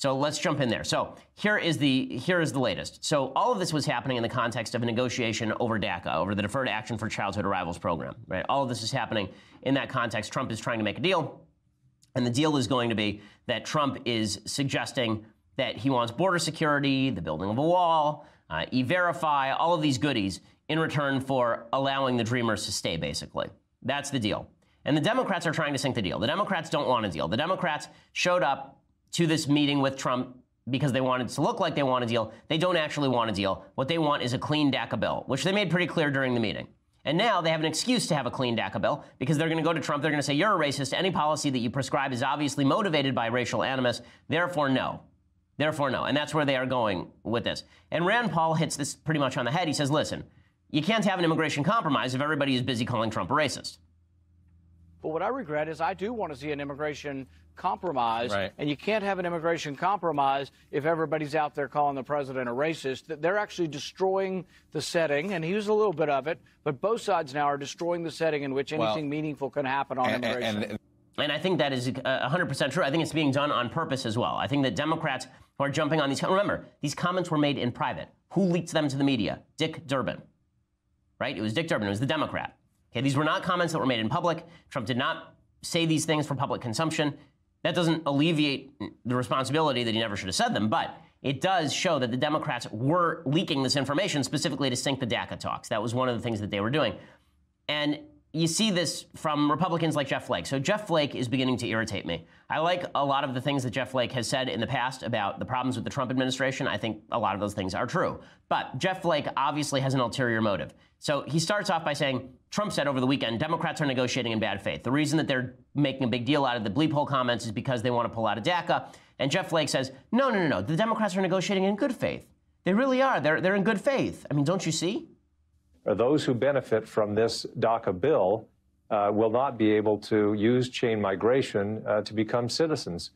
So let's jump in there. So here is the latest. So all of this was happening in the context of a negotiation over DACA, over the Deferred Action for Childhood Arrivals program, right? All of this is happening in that context. Trump is trying to make a deal, and the deal is going to be that Trump is suggesting that he wants border security, the building of a wall, E-Verify, all of these goodies in return for allowing the Dreamers to stay, basically. That's the deal. And the Democrats are trying to sink the deal. The Democrats don't want a deal. The Democrats showed up to this meeting with Trump because they wanted to look like they want a deal. They don't actually want a deal. What they want is a clean DACA bill, which they made pretty clear during the meeting. And now they have an excuse to have a clean DACA bill because they're going to go to Trump. They're going to say, you're a racist. Any policy that you prescribe is obviously motivated by racial animus. Therefore, no. Therefore, no. And that's where they are going with this. And Rand Paul hits this pretty much on the head. He says, listen, you can't have an immigration compromise if everybody is busy calling Trump a racist. But what I regret is I do want to see an immigration compromise, right. And you can't have an immigration compromise if everybody's out there calling the president a racist. They're actually destroying the setting, and he used a little bit of it, but both sides now are destroying the setting in which anything meaningful can happen on immigration. And I think that is 100% true. I think it's being done on purpose as well. I think that Democrats who are jumping on these, remember, these comments were made in private. Who leaked them to the media? Dick Durbin, right? It was Dick Durbin. It was the Democrat. Okay, these were not comments that were made in public. Trump did not say these things for public consumption. That doesn't alleviate the responsibility that he never should have said them, but it does show that the Democrats were leaking this information specifically to sink the DACA talks. That was one of the things that they were doing. And you see this from Republicans like Jeff Flake. So Jeff Flake is beginning to irritate me. I like a lot of the things that Jeff Flake has said in the past about the problems with the Trump administration. I think a lot of those things are true. But Jeff Flake obviously has an ulterior motive. So he starts off by saying, Trump said over the weekend, Democrats are negotiating in bad faith. The reason that they're making a big deal out of the bleep hole comments is because they want to pull out of DACA. And Jeff Flake says, no. The Democrats are negotiating in good faith. They really are. They're in good faith. I mean, don't you see? Those who benefit from this DACA bill will not be able to use chain migration to become citizens.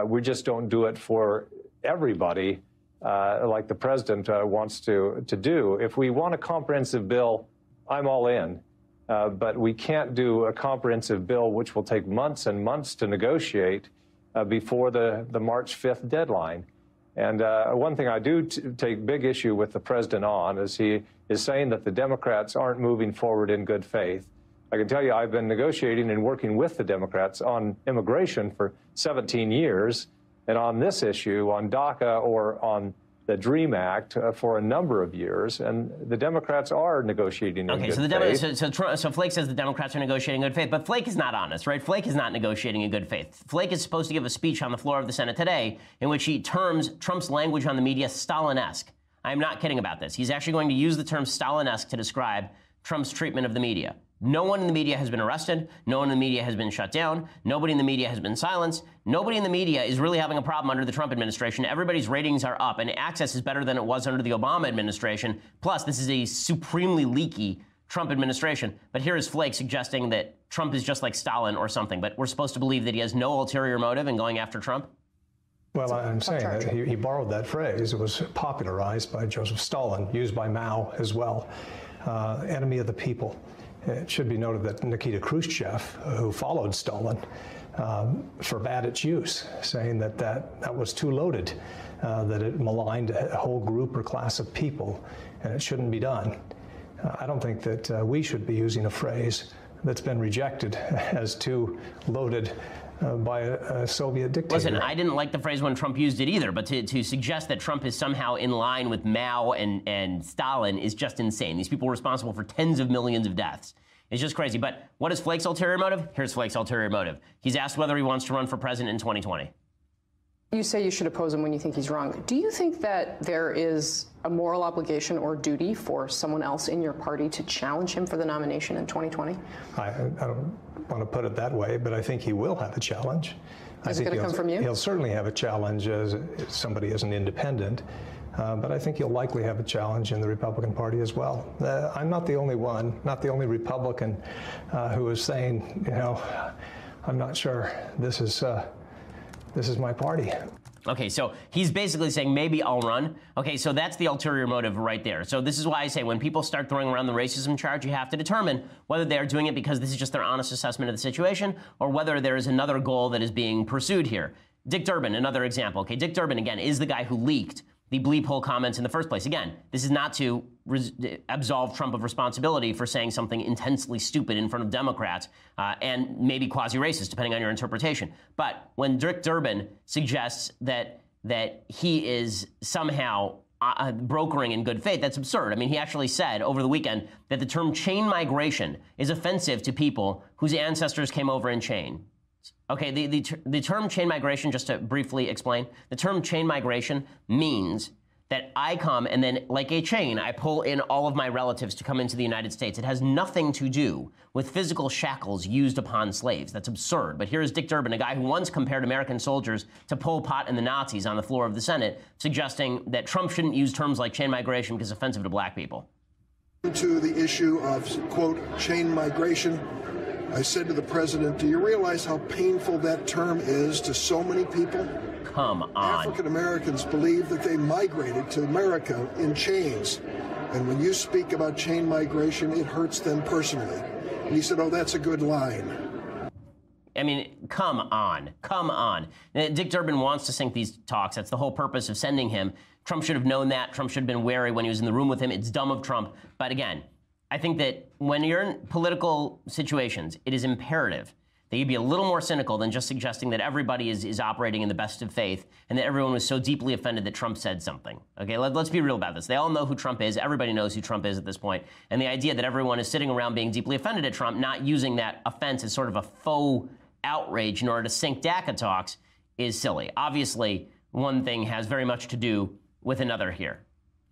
We just don't do it for everybody like the president wants to do. If we want a comprehensive bill, I'm all in. But we can't do a comprehensive bill which will take months and months to negotiate before the March 5th deadline. And one thing I do take big issue with the president on is he is saying that the Democrats aren't moving forward in good faith. I can tell you I've been negotiating and working with the Democrats on immigration for 17 years, and on this issue, on DACA or on the DREAM Act for a number of years, and the Democrats are negotiating in good faith. So Flake says the Democrats are negotiating in good faith, but Flake is not honest, right? Flake is not negotiating in good faith. Flake is supposed to give a speech on the floor of the Senate today in which he terms Trump's language on the media Stalin-esque. I'm not kidding about this. He's actually going to use the term Stalin-esque to describe Trump's treatment of the media. No one in the media has been arrested. No one in the media has been shut down. Nobody in the media has been silenced. Nobody in the media is really having a problem under the Trump administration. Everybody's ratings are up, and access is better than it was under the Obama administration. Plus, this is a supremely leaky Trump administration. But here is Flake suggesting that Trump is just like Stalin or something. But we're supposed to believe that he has no ulterior motive in going after Trump? Well, I'm saying that he borrowed that phrase. It was popularized by Joseph Stalin, used by Mao as well. Enemy of the people. It should be noted that Nikita Khrushchev, who followed Stalin, forbade its use, saying that was too loaded, that it maligned a whole group or class of people, and it shouldn't be done. I don't think that we should be using a phrase that's been rejected as too loaded by a Soviet dictator. Listen, I didn't like the phrase when Trump used it either, but to suggest that Trump is somehow in line with Mao and Stalin is just insane. These people were responsible for tens of millions of deaths. It's just crazy. But what is Flake's ulterior motive? Here's Flake's ulterior motive. He's asked whether he wants to run for president in 2020. You say you should oppose him when you think he's wrong. Do you think that there is a moral obligation or duty for someone else in your party to challenge him for the nomination in 2020? I don't want to put it that way, but I think he will have a challenge. Is it going to come from you? He'll certainly have a challenge as somebody as an independent, but I think he'll likely have a challenge in the Republican Party as well. I'm not the only one, not the only Republican who is saying, you know, I'm not sure this is my party. Okay, so he's basically saying, maybe I'll run. Okay, so that's the ulterior motive right there. So this is why I say when people start throwing around the racism charge, you have to determine whether they're doing it because this is just their honest assessment of the situation or whether there is another goal that is being pursued here. Dick Durbin, another example. Okay, Dick Durbin, again, is the guy who leaked the bleep hole comments in the first place. Again, this is not to absolve Trump of responsibility for saying something intensely stupid in front of Democrats and maybe quasi-racist, depending on your interpretation. But when Dick Durbin suggests that he is somehow brokering in good faith, that's absurd. I mean, he actually said over the weekend that the term chain migration is offensive to people whose ancestors came over in chain. Okay, the term chain migration, just to briefly explain, the term chain migration means that I come and then, like a chain, I pull in all of my relatives to come into the United States. It has nothing to do with physical shackles used upon slaves. That's absurd. But here's Dick Durbin, a guy who once compared American soldiers to Pol Pot and the Nazis on the floor of the Senate, suggesting that Trump shouldn't use terms like chain migration because it's offensive to black people. To the issue of, quote, chain migration, I said to the president, do you realize how painful that term is to so many people? Come on. African Americans believe that they migrated to America in chains. And when you speak about chain migration, it hurts them personally. And he said, oh, that's a good line. I mean, come on. Come on. Dick Durbin wants to sink these talks. That's the whole purpose of sending him. Trump should have known that. Trump should have been wary when he was in the room with him. It's dumb of Trump. But again, I think that when you're in political situations, it is imperative that you be a little more cynical than just suggesting that everybody is operating in the best of faith and that everyone was so deeply offended that Trump said something. Okay, let's be real about this. They all know who Trump is. Everybody knows who Trump is at this point. And the idea that everyone is sitting around being deeply offended at Trump, not using that offense as sort of a faux outrage in order to sink DACA talks, is silly. Obviously, one thing has very much to do with another here.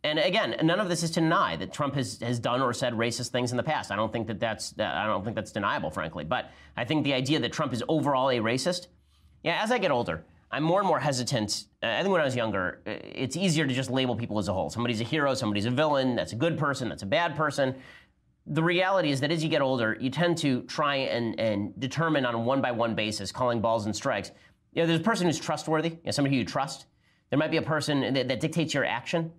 And again, none of this is to deny that Trump has done or said racist things in the past. I don't think that's deniable, frankly. But I think the idea that Trump is overall a racist, as I get older, I'm more and more hesitant. I think when I was younger, it's easier to just label people as a whole. Somebody's a hero, somebody's a villain, that's a good person, that's a bad person. The reality is that as you get older, you tend to try and determine on a one-by-one basis, calling balls and strikes. There's a person who's trustworthy, somebody who you trust. There might be a person that dictates your action.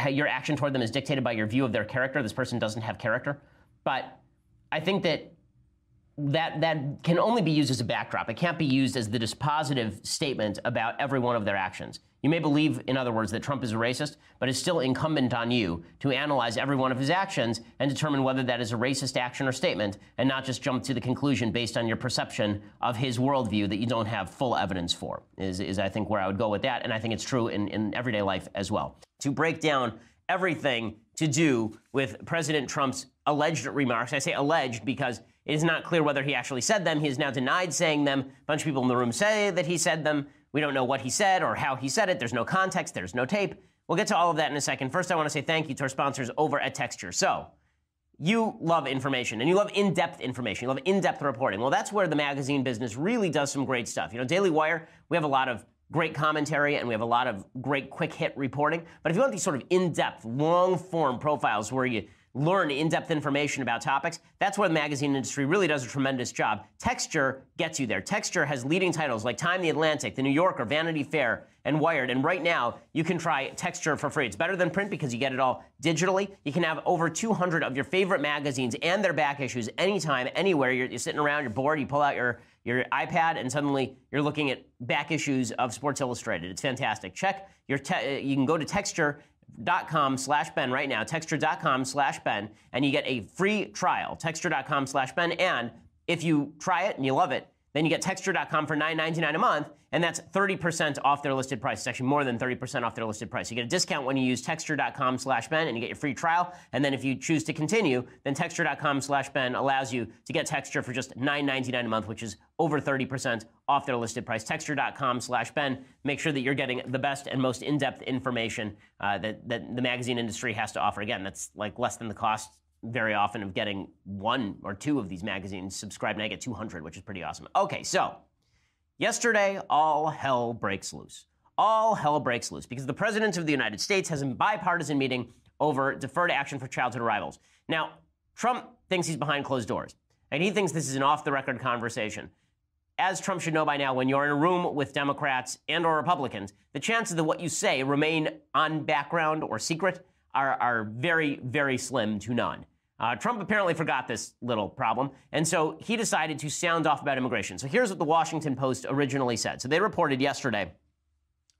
Your action toward them is dictated by your view of their character. This person doesn't have character. But I think that can only be used as a backdrop. It can't be used as the dispositive statement about every one of their actions. You may believe, in other words, that Trump is a racist, but it's still incumbent on you to analyze every one of his actions and determine whether that is a racist action or statement, and not just jump to the conclusion based on your perception of his worldview that you don't have full evidence for, is I think where I would go with that, and I think it's true in everyday life as well. To break down everything to do with President Trump's alleged remarks, I say alleged because it is not clear whether he actually said them. He has now denied saying them. A bunch of people in the room say that he said them. We don't know what he said or how he said it. There's no context. There's no tape. We'll get to all of that in a second. First, I want to say thank you to our sponsors over at Texture. So, you love information, and you love in-depth information. You love in-depth reporting. Well, that's where the magazine business really does some great stuff. Daily Wire, we have a lot of great commentary, and we have a lot of great quick-hit reporting. But if you want these sort of in-depth, long-form profiles where you learn in-depth information about topics, that's where the magazine industry really does a tremendous job. Texture gets you there. Texture has leading titles like Time, The Atlantic, The New Yorker, Vanity Fair, and Wired. And right now, you can try Texture for free. It's better than print because you get it all digitally. You can have over 200 of your favorite magazines and their back issues anytime, anywhere. You're sitting around, you're bored, you pull out your iPad, and suddenly you're looking at back issues of Sports Illustrated. It's fantastic. Check you can go to texture.com/Ben right now, texture.com/Ben, and you get a free trial, texture.com/Ben, and if you try it and you love it, then you get texture.com for $9.99 a month, and that's 30% off their listed price. It's actually more than 30% off their listed price. You get a discount when you use texture.com/Ben, and you get your free trial. And then if you choose to continue, then texture.com/Ben allows you to get Texture for just $9.99 a month, which is over 30% off their listed price. Texture.com/Ben. Make sure that you're getting the best and most in-depth information that the magazine industry has to offer. Again, that's like less than the cost very often of getting one or two of these magazines subscribed, and I get 200, which is pretty awesome. Okay, so yesterday, all hell breaks loose. All hell breaks loose because the President of the United States has a bipartisan meeting over deferred action for childhood arrivals. Now, Trump thinks he's behind closed doors, and he thinks this is an off-the-record conversation. As Trump should know by now, when you're in a room with Democrats and or Republicans, the chances that what you say remain on background or secret are very, very slim to none. Trump apparently forgot this little problem, and so he decided to sound off about immigration. So here's what the Washington Post originally said. So they reported yesterday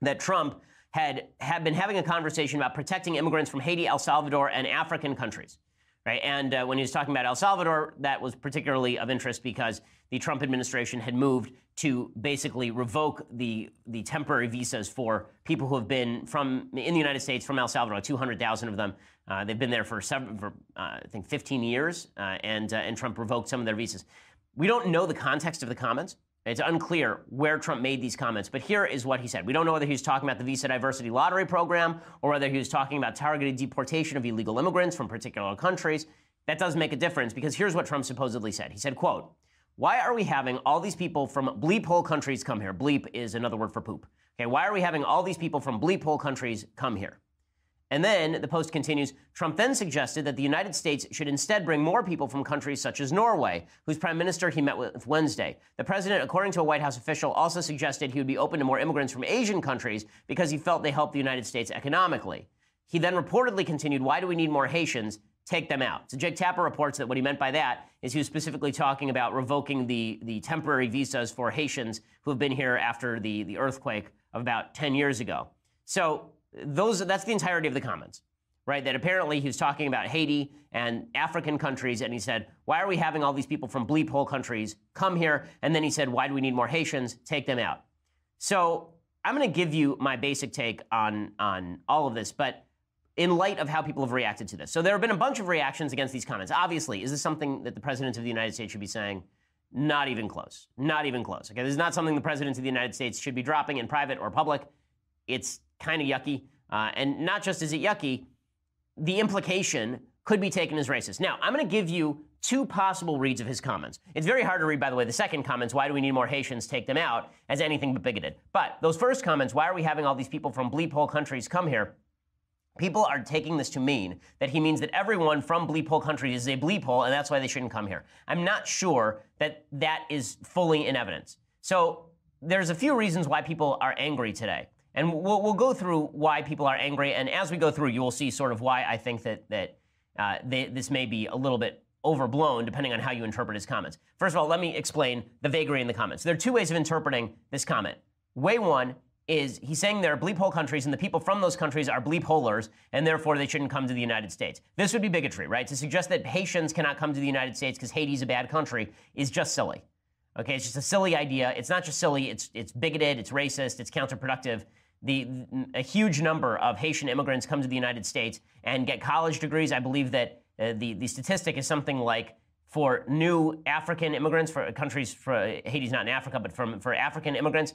that Trump had been having a conversation about protecting immigrants from Haiti, El Salvador, and African countries. Right? And when he was talking about El Salvador, that was particularly of interest because the Trump administration had moved to basically revoke the temporary visas for people who have been in the United States from El Salvador, 200,000 of them. They've been there for I think 15 years, and Trump revoked some of their visas. We don't know the context of the comments. It's unclear where Trump made these comments, but here is what he said. We don't know whether he was talking about the Visa Diversity Lottery Program or whether he was talking about targeted deportation of illegal immigrants from particular countries. That does make a difference because here's what Trump supposedly said. He said, quote, "Why are we having all these people from bleep hole countries come here?" Bleep is another word for poop. Okay, why are we having all these people from bleep hole countries come here? And then the Post continues, Trump then suggested that the United States should instead bring more people from countries such as Norway, whose prime minister he met with Wednesday. The president, according to a White House official, also suggested he would be open to more immigrants from Asian countries because he felt they helped the United States economically. He then reportedly continued, "Why do we need more Haitians? Take them out." So Jake Tapper reports that what he meant by that is he was specifically talking about revoking the temporary visas for Haitians who have been here after the earthquake of about 10 years ago. So that's the entirety of the comments, right? That apparently he was talking about Haiti and African countries, and he said, why are we having all these people from bleep hole countries come here? And then he said, why do we need more Haitians? Take them out. So I'm going to give you my basic take on all of this, but in light of how people have reacted to this. So there have been a bunch of reactions against these comments. Obviously, is this something that the President of the United States should be saying? Not even close. Not even close. Okay, this is not something the President of the United States should be dropping in private or public. It's kind of yucky. And not just is it yucky, the implication could be taken as racist. Now, I'm going to give you two possible reads of his comments. It's very hard to read, by the way, the second comments, why do we need more Haitians, take them out, as anything but bigoted. But those first comments, why are we having all these people from bleep hole countries come here? People are taking this to mean that he means that everyone from bleep hole countries is a bleep hole, and that's why they shouldn't come here. I'm not sure that that is fully in evidence. So there's a few reasons why people are angry today. And we'll go through why people are angry, and as we go through, you will see sort of why I think that this may be a little bit overblown, depending on how you interpret his comments. First of all, let me explain the vagary in the comments. There are two ways of interpreting this comment. Way one is he's saying there are bleep hole countries, and the people from those countries are bleep holers, and therefore they shouldn't come to the United States. This would be bigotry, right? To suggest that Haitians cannot come to the United States because Haiti's a bad country is just silly. Okay, it's just a silly idea. It's not just silly, it's bigoted, it's racist, it's counterproductive. A huge number of Haitian immigrants come to the United States and get college degrees. I believe that the statistic is something like for new African immigrants, for countries, for Haiti's not in Africa, but for African immigrants,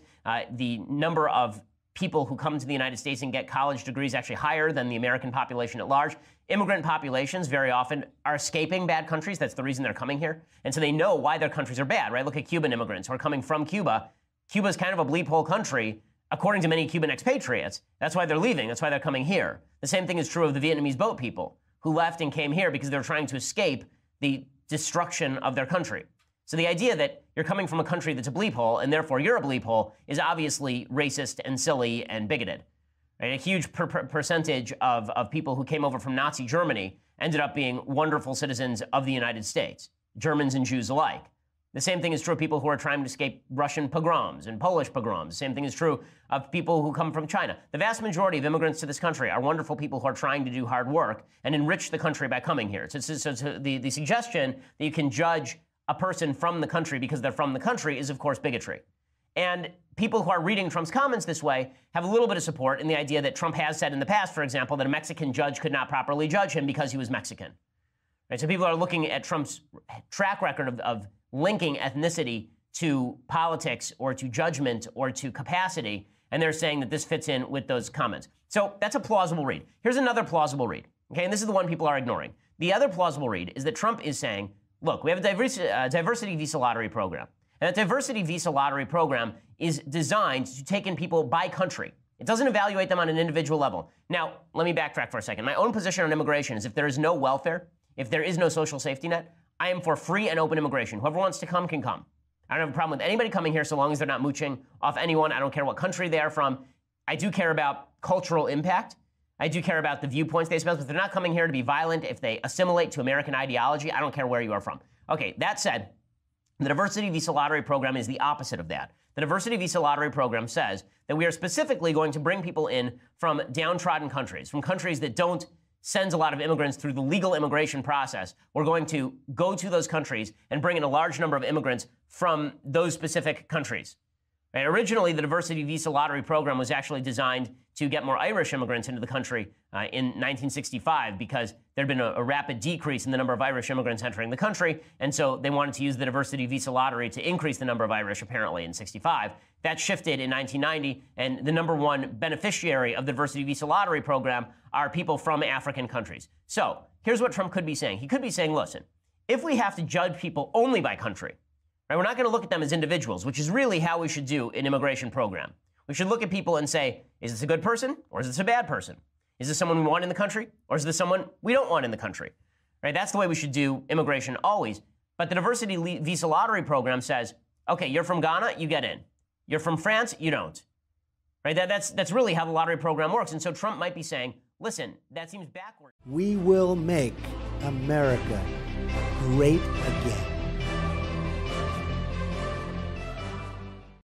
the number of people who come to the United States and get college degrees actually higher than the American population at large. Immigrant populations very often are escaping bad countries. That's the reason they're coming here. And so they know why their countries are bad, right? Look at Cuban immigrants who are coming from Cuba. Cuba's kind of a bleep hole country, according to many Cuban expatriates. That's why they're leaving. That's why they're coming here. The same thing is true of the Vietnamese boat people who left and came here because they're trying to escape the destruction of their country. So the idea that you're coming from a country that's a bleep hole and therefore you're a bleep hole is obviously racist and silly and bigoted. Right? A huge percentage of people who came over from Nazi Germany ended up being wonderful citizens of the United States, Germans and Jews alike. The same thing is true of people who are trying to escape Russian pogroms and Polish pogroms. The same thing is true of people who come from China. The vast majority of immigrants to this country are wonderful people who are trying to do hard work and enrich the country by coming here. So the suggestion that you can judge a person from the country because they're from the country is, of course, bigotry. And people who are reading Trump's comments this way have a little bit of support in the idea that Trump has said in the past, for example, that a Mexican judge could not properly judge him because he was Mexican. Right? So people are looking at Trump's track record of linking ethnicity to politics or to judgment or to capacity, and they're saying that this fits in with those comments. So that's a plausible read. Here's another plausible read, okay? And this is the one people are ignoring. The other plausible read is that Trump is saying, look, we have a diversity visa lottery program, and that diversity visa lottery program is designed to take in people by country. It doesn't evaluate them on an individual level. Now, let me backtrack for a second. My own position on immigration is if there is no welfare, if there is no social safety net, I am for free and open immigration. Whoever wants to come can come. I don't have a problem with anybody coming here so long as they're not mooching off anyone. I don't care what country they are from. I do care about cultural impact. I do care about the viewpoints they espouse, but they're not coming here to be violent. If they assimilate to American ideology, I don't care where you are from. Okay, that said, the diversity visa lottery program is the opposite of that. The diversity visa lottery program says that we are specifically going to bring people in from downtrodden countries, from countries that don't send a lot of immigrants through the legal immigration process. We're going to go to those countries and bring in a large number of immigrants from those specific countries. Right? Originally, the diversity visa lottery program was actually designed to get more Irish immigrants into the country in 1965 because there had been a rapid decrease in the number of Irish immigrants entering the country, and so they wanted to use the diversity visa lottery to increase the number of Irish, apparently, in 65. That shifted in 1990, and the number one beneficiary of the diversity visa lottery program are people from African countries. So here's what Trump could be saying. He could be saying, listen, if we have to judge people only by country, right, we're not going to look at them as individuals, which is really how we should do an immigration program. We should look at people and say, is this a good person or is this a bad person? Is this someone we want in the country or is this someone we don't want in the country? Right? That's the way we should do immigration always. But the diversity visa lottery program says, okay, you're from Ghana, you get in. You're from France, you don't. Right? That's really how the lottery program works. And so Trump might be saying, listen, that seems backward. We will make America great again.